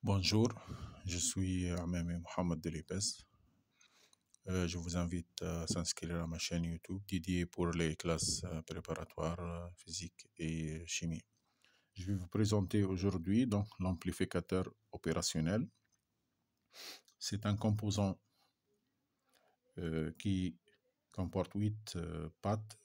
Bonjour, je suis Amemi Mohamed Delibes. Je vous invite à s'inscrire à ma chaîne YouTube dédiée pour les classes préparatoires physique et chimie. Je vais vous présenter aujourd'hui donc l'amplificateur opérationnel. C'est un composant qui comporte 8 pattes,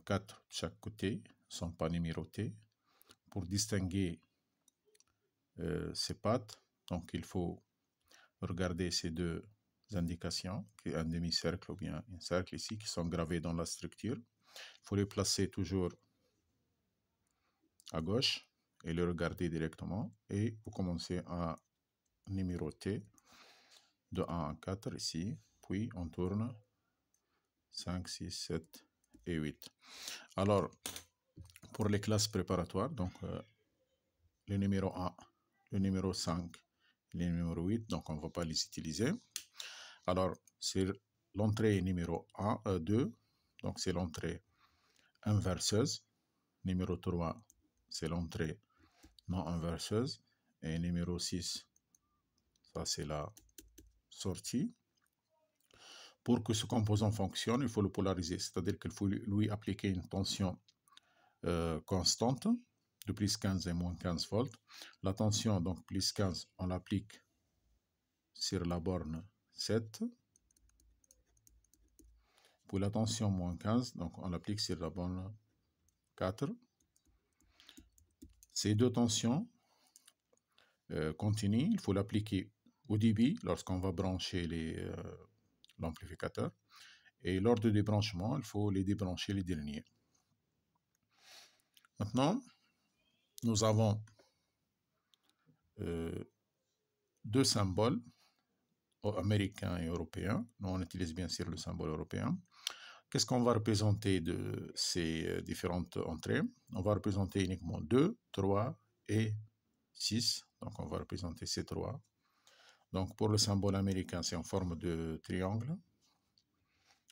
4 de chaque côté, ne sont pas numérotées. Pour distinguer ces pattes, donc il faut regarder ces deux indications, qui est un demi-cercle ou bien un cercle ici, qui sont gravés dans la structure. Il faut les placer toujours à gauche et les regarder directement. Et vous commencez à numéroter de 1 à 4 ici, puis on tourne 5, 6, 7 et 8. Alors, pour les classes préparatoires, donc le numéro 1, le numéro 5, le numéro 8, donc on ne va pas les utiliser. Alors, c'est l'entrée numéro 2, donc c'est l'entrée inverseuse. Numéro 3, c'est l'entrée non inverseuse. Et numéro 6, ça c'est la sortie. Pour que ce composant fonctionne, il faut le polariser, c'est-à-dire qu'il faut lui appliquer une tension constante de plus 15 et moins 15 volts. La tension, donc plus 15, on l'applique sur la borne 7. Pour la tension moins 15, donc on l'applique sur la borne 4. Ces deux tensions continues, il faut l'appliquer au début lorsqu'on va brancher l'amplificateur. Et lors du débranchement, il faut les débrancher les derniers. Maintenant, nous avons deux symboles américains et européens. Nous, on utilise bien sûr le symbole européen. Qu'est-ce qu'on va représenter de ces différentes entrées? On va représenter uniquement 2, 3 et 6. Donc, on va représenter ces 3. Donc, pour le symbole américain, c'est en forme de triangle,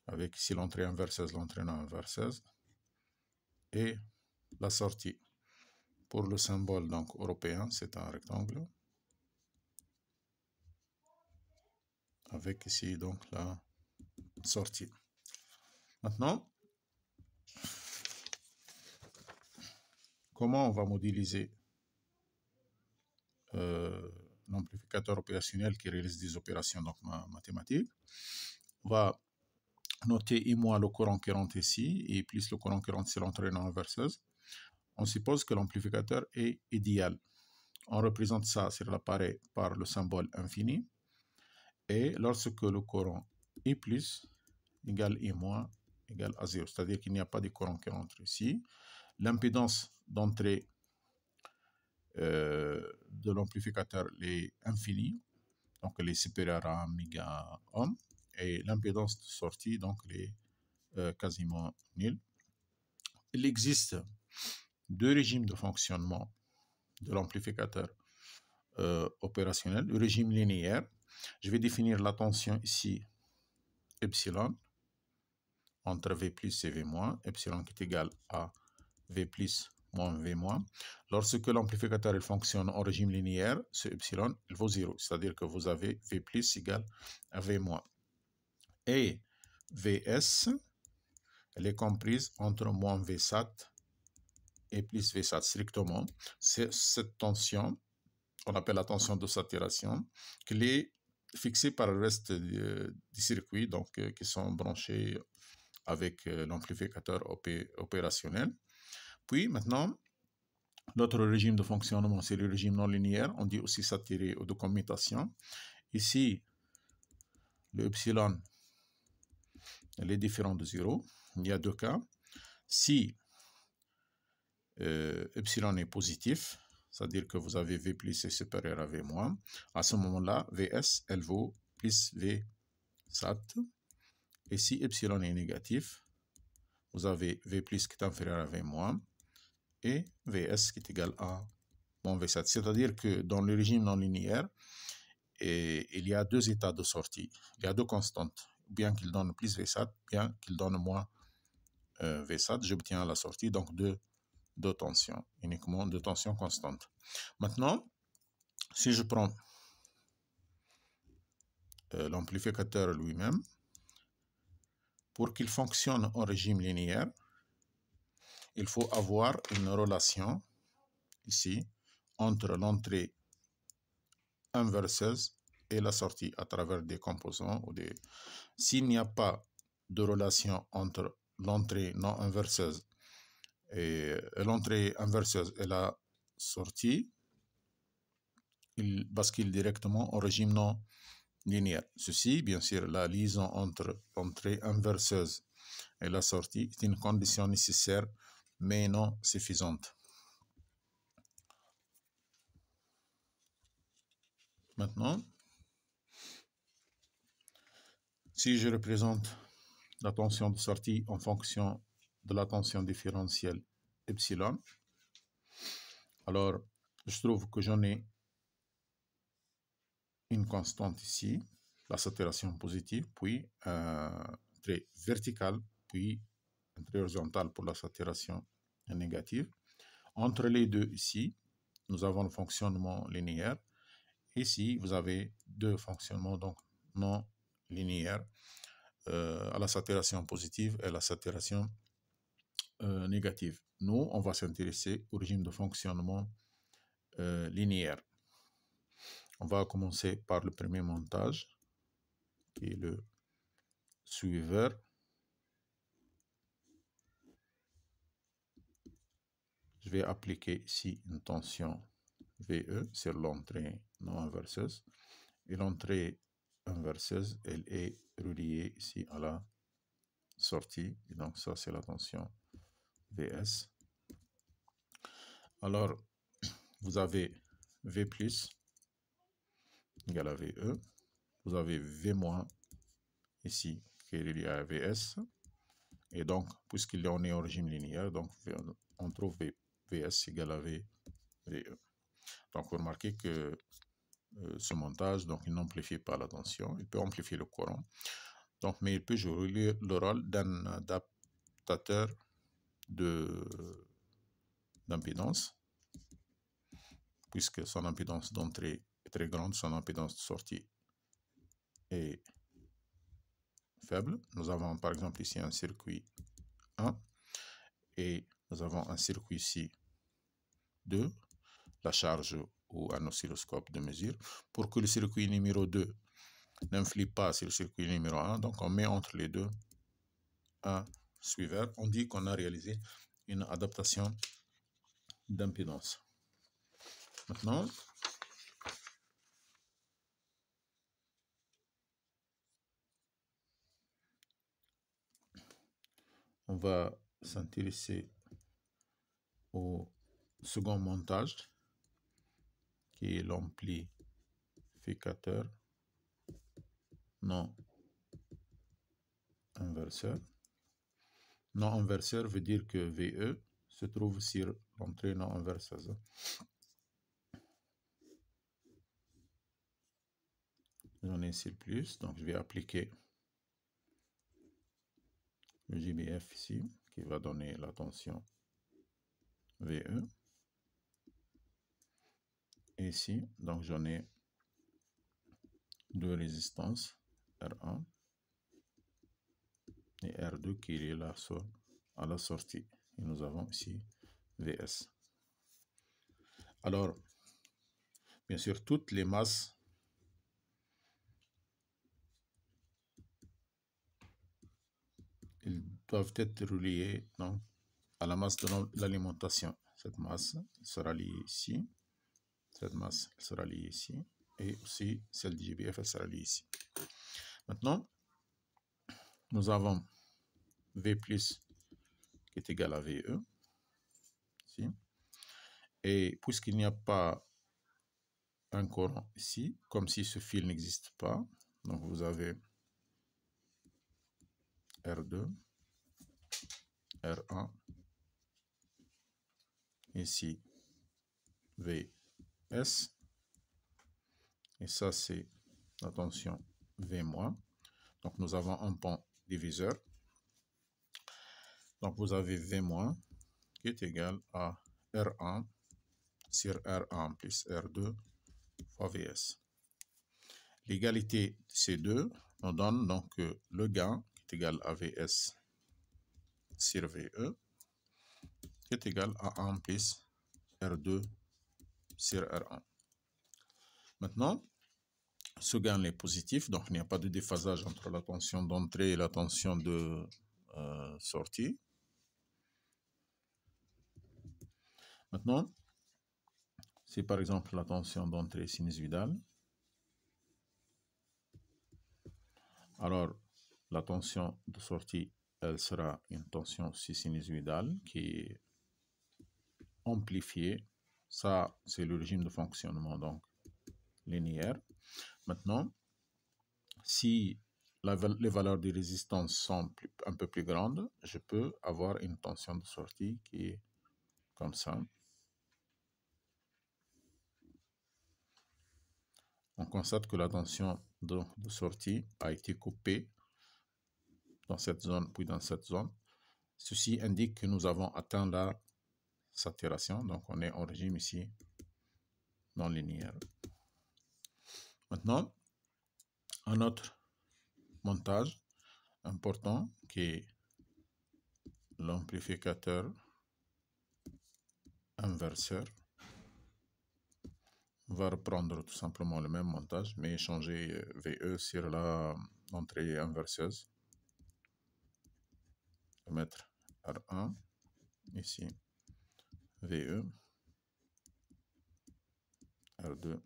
avec ici l'entrée inverseuse, l'entrée non inverseuse, et la sortie. Pour le symbole donc européen, c'est un rectangle, avec ici donc la sortie. Maintenant, comment on va modéliser l'amplificateur opérationnel qui réalise des opérations donc mathématiques? On va noter I- le courant qui rentre ici, et plus le courant qui rentre sur l'entrée non inverseuse. On suppose que l'amplificateur est idéal. On représente ça sur l'appareil par le symbole infini. Et lorsque le courant I plus égale I moins égale à 0, c'est-à-dire qu'il n'y a pas de courant qui rentre ici, l'impédance d'entrée de l'amplificateur est infinie, donc elle est supérieure à 1 mégaohm, et l'impédance de sortie donc elle est quasiment nulle. Il existe deux régimes de fonctionnement de l'amplificateur opérationnel. Le régime linéaire, je vais définir la tension ici, epsilon, entre V plus et V moins, epsilon qui est égal à V plus moins V moins. Lorsque l'amplificateur fonctionne en régime linéaire, ce epsilon il vaut 0, c'est-à-dire que vous avez V plus égale à V moins. Et Vs, elle est comprise entre moins Vsat et plus Vsat strictement. C'est cette tension, on appelle la tension de saturation, qui est fixée par le reste du circuit, donc qui sont branchés avec l'amplificateur opérationnel. Puis maintenant, l'autre régime de fonctionnement, c'est le régime non linéaire, on dit aussi saturé ou de commutation. Ici, le epsilon, elle est différent de 0. Il y a deux cas. Si epsilon est positif, c'est-à-dire que vous avez V plus est supérieur à V moins, à ce moment-là, Vs, elle vaut plus V sat. Et si epsilon est négatif, vous avez V plus qui est inférieur à V moins, et Vs qui est égal à moins V sat. C'est-à-dire que dans le régime non linéaire, il y a deux états de sortie. Il y a deux constantes. Bien qu'il donne plus V sat, bien qu'il donne moins V sat, j'obtiens à la sortie donc deux tensions, uniquement deux tensions constantes. Maintenant, Si je prends l'amplificateur lui-même, pour qu'il fonctionne en régime linéaire, il faut avoir une relation ici entre l'entrée inverseuse et la sortie à travers des composants ou des... S'il n'y a pas de relation entre l'entrée non inverseuse et l'entrée inverseuse et la sortie, il bascule directement au régime non linéaire. Ceci, bien sûr, la liaison entre l'entrée inverseuse et la sortie est une condition nécessaire mais non suffisante. Maintenant, si je représente la tension de sortie en fonction de la tension différentielle epsilon, alors je trouve que j'en ai une constante ici, la saturation positive, puis un trait vertical, puis un trait horizontal pour la saturation négative. Entre les deux ici, nous avons le fonctionnement linéaire. Ici, vous avez deux fonctionnements donc non linéaires à la saturation positive et la saturation négative. Nous, on va s'intéresser au régime de fonctionnement linéaire. On va commencer par le premier montage, qui est le suiveur. Je vais appliquer ici une tension VE sur l'entrée non inverseuse. Et l'entrée inverseuse, elle est reliée ici à la sortie. Et donc ça, c'est la tension VS. Alors, vous avez V plus égale à VE. Vous avez V moins ici qui est relié à VS. Et donc, puisqu'il est au régime linéaire, donc on trouve VS égale à VE. Donc, vous remarquez que ce montage, donc il n'amplifie pas la tension, il peut amplifier le courant, donc, mais il peut jouer le rôle d'un adaptateur d'impédance, puisque son impédance d'entrée est très grande, son impédance de sortie est faible. Nous avons par exemple ici un circuit 1 et nous avons un circuit ici 2, la charge ou un oscilloscope de mesure. Pour que le circuit numéro 2 n'influe pas sur le circuit numéro 1, donc on met entre les deux un suiveur. On dit qu'on a réalisé une adaptation d'impédance. Maintenant, on va s'intéresser au second montage qui est l'amplificateur non inverseur. Non inverseur veut dire que VE se trouve sur l'entrée non inverseuse. J'en ai ici plus, donc je vais appliquer le JBF ici qui va donner la tension VE. Et ici, donc j'en ai deux résistances, R1 et R2 qui est là à la sortie. Et nous avons ici VS. Alors, bien sûr, toutes les masses ils doivent être reliées donc, à la masse de l'alimentation. Cette masse sera liée ici. Cette masse sera liée ici. Et aussi, celle du JBF elle sera liée ici. Maintenant, nous avons V plus qui est égal à VE. Ici. Et puisqu'il n'y a pas un courant ici, comme si ce fil n'existe pas, donc vous avez R2, R1, ici VS, et ça c'est la tension V-. Donc nous avons un pont diviseur. Donc vous avez V- qui est égal à R1 sur R1 plus R2 fois Vs. L'égalité de ces deux nous donne donc le gain qui est égal à Vs sur Ve qui est égal à 1 plus R2 sur R1. Maintenant, ce gain est positif, donc il n'y a pas de déphasage entre la tension d'entrée et la tension de sortie. Maintenant, si par exemple la tension d'entrée est sinusoïdale, alors la tension de sortie, elle sera une tension aussi sinusoïdale qui est amplifiée. Ça, c'est le régime de fonctionnement donc linéaire. Maintenant, si les valeurs de résistance sont un peu plus grandes, je peux avoir une tension de sortie qui est comme ça. On constate que la tension de sortie a été coupée dans cette zone, puis dans cette zone. Ceci indique que nous avons atteint la saturation, donc on est en régime ici non linéaire. Maintenant, un autre montage important qui est l'amplificateur inverseur va reprendre tout simplement le même montage mais changer VE sur l'entrée inverseuse. Je vais mettre R1 ici, VE, R2,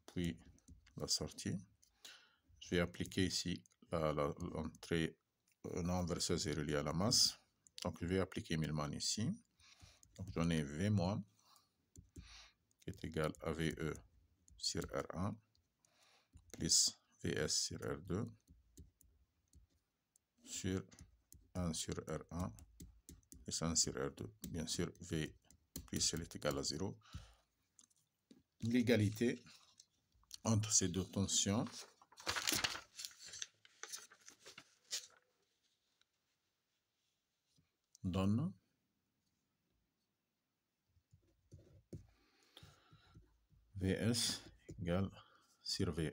puis la sortie. Je vais appliquer ici l'entrée non inverseuse est reliée à la masse. Donc je vais appliquer Millman ici. Donc j'en ai V- qui est égal à VE sur R1 plus VS sur R2 sur 1 sur R1 plus 1 sur R2. Bien sûr, V plus L est égal à 0. L'égalité entre ces deux tensions donne Vs égale sur VE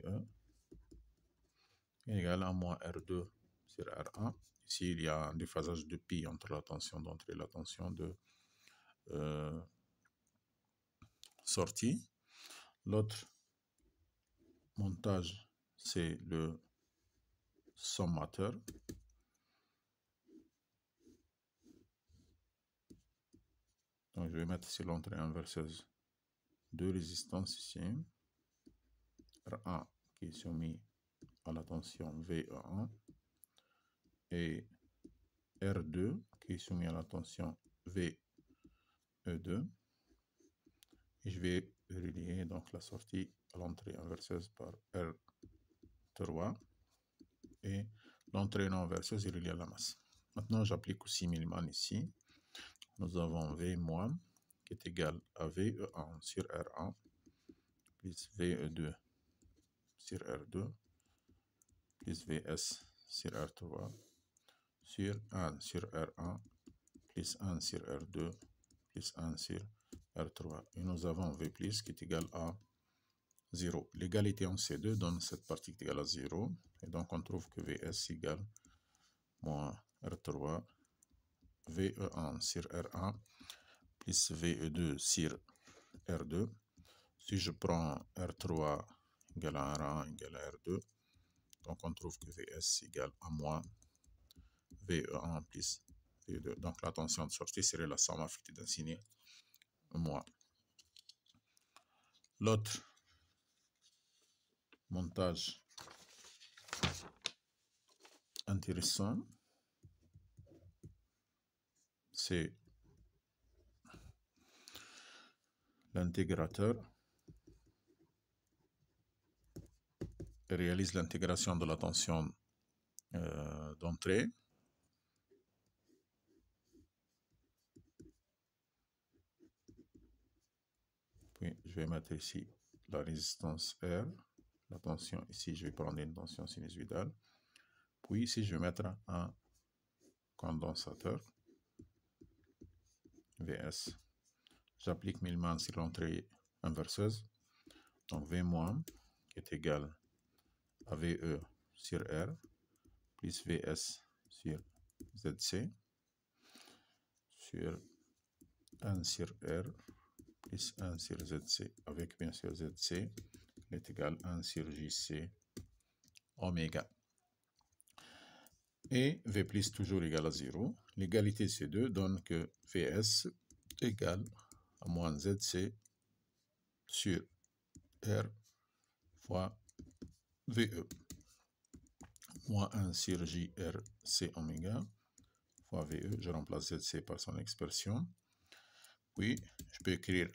égale à moins R2 sur R1. Ici, il y a un déphasage de pi entre la tension d'entrée et la tension de sortie. L'autre montage, c'est le sommateur. Donc, je vais mettre sur l'entrée inverseuse deux résistances ici. R1 qui est soumis à la tension VE1 et R2 qui est soumis à la tension VE2. Et je vais relier donc la sortie à l'entrée inverseuse par R3 et l'entrée non inverseuse est reliée à la masse. Maintenant, j'applique aussi Millman ici. Nous avons V- qui est égal à VE1 sur R1 plus VE2 sur R2 plus VS sur R3 sur 1 sur R1 plus 1 sur R2 plus 1 sur R3. Et nous avons V plus qui est égal à 0. L'égalité en C2 donne cette partie qui est égale à 0. Et donc on trouve que Vs égale moins R3 VE1 sur R1 plus VE2 sur R2. Si je prends R3 égale à R1 égale à R2, donc on trouve que Vs égale à moins VE1 plus VE2. Donc la tension de sortie serait la somme affectée d'un signe moins. L'autre montage intéressant, c'est l'intégrateur réalise l'intégration de la tension d'entrée. Puis je vais mettre ici la résistance R, la tension ici je vais prendre une tension sinusoïdale. Puis ici je vais mettre un condensateur Vs. J'applique Millman sur l'entrée inverseuse. Donc V- qui est égal à VE sur R plus VS sur ZC sur 1 sur R plus 1 sur ZC, avec bien sûr ZC est égal à 1 sur JC oméga. Et V plus toujours égal à 0. L'égalité de ces deux donne que VS égale à moins ZC sur R fois VE. Moins 1 sur JRC oméga fois VE. Je remplace ZC par son expression. Puis, je peux écrire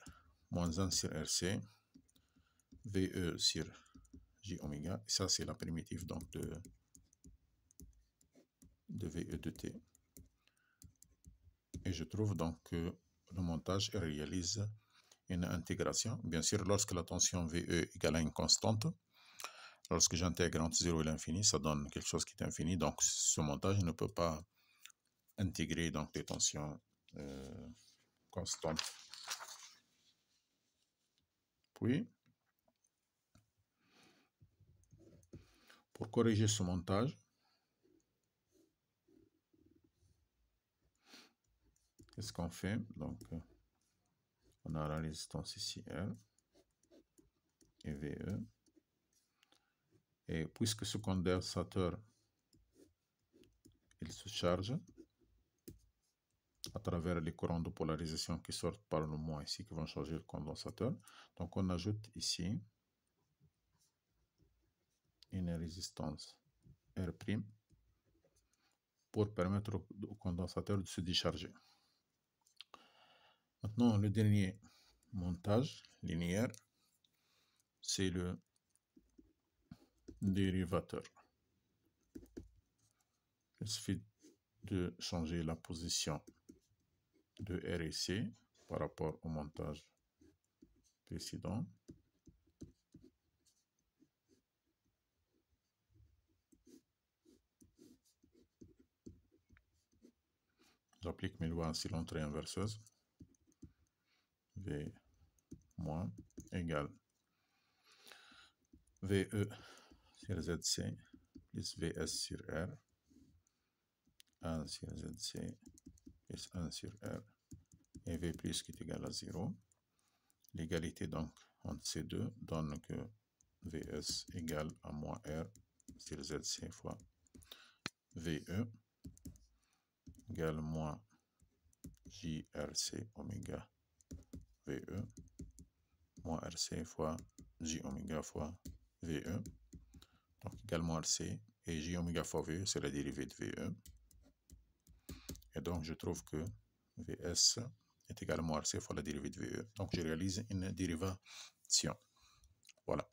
moins 1 sur RC, VE sur J oméga. Et ça, c'est la primitive donc de VE de T. Et je trouve donc que le montage réalise une intégration. Bien sûr, lorsque la tension VE égale à une constante, lorsque j'intègre entre 0 et l'infini, ça donne quelque chose qui est infini. Donc, ce montage ne peut pas intégrer donc, des tensions constantes. Puis, pour corriger ce montage, qu'est-ce qu'on fait? Donc, on a la résistance ici R et VE. Et puisque ce condensateur, il se charge à travers les courants de polarisation qui sortent par le moins ici, qui vont changer le condensateur. Donc, on ajoute ici une résistance R' pour permettre au condensateur de se décharger. Maintenant, le dernier montage linéaire, c'est le dérivateur. Il suffit de changer la position de R et C par rapport au montage précédent. J'applique mes lois ainsi l'entrée inverseuse. V moins égale VE sur ZC plus VS sur R, 1 sur ZC plus 1 sur R, et V plus qui est égal à 0. L'égalité donc entre ces deux donne que VS égale à moins R sur ZC fois VE égale moins JRC oméga VE moins RC fois J oméga fois VE. Donc également RC et J oméga fois VE, c'est la dérivée de VE. Et donc je trouve que VS est également RC fois la dérivée de VE. Donc je réalise une dérivation. Voilà.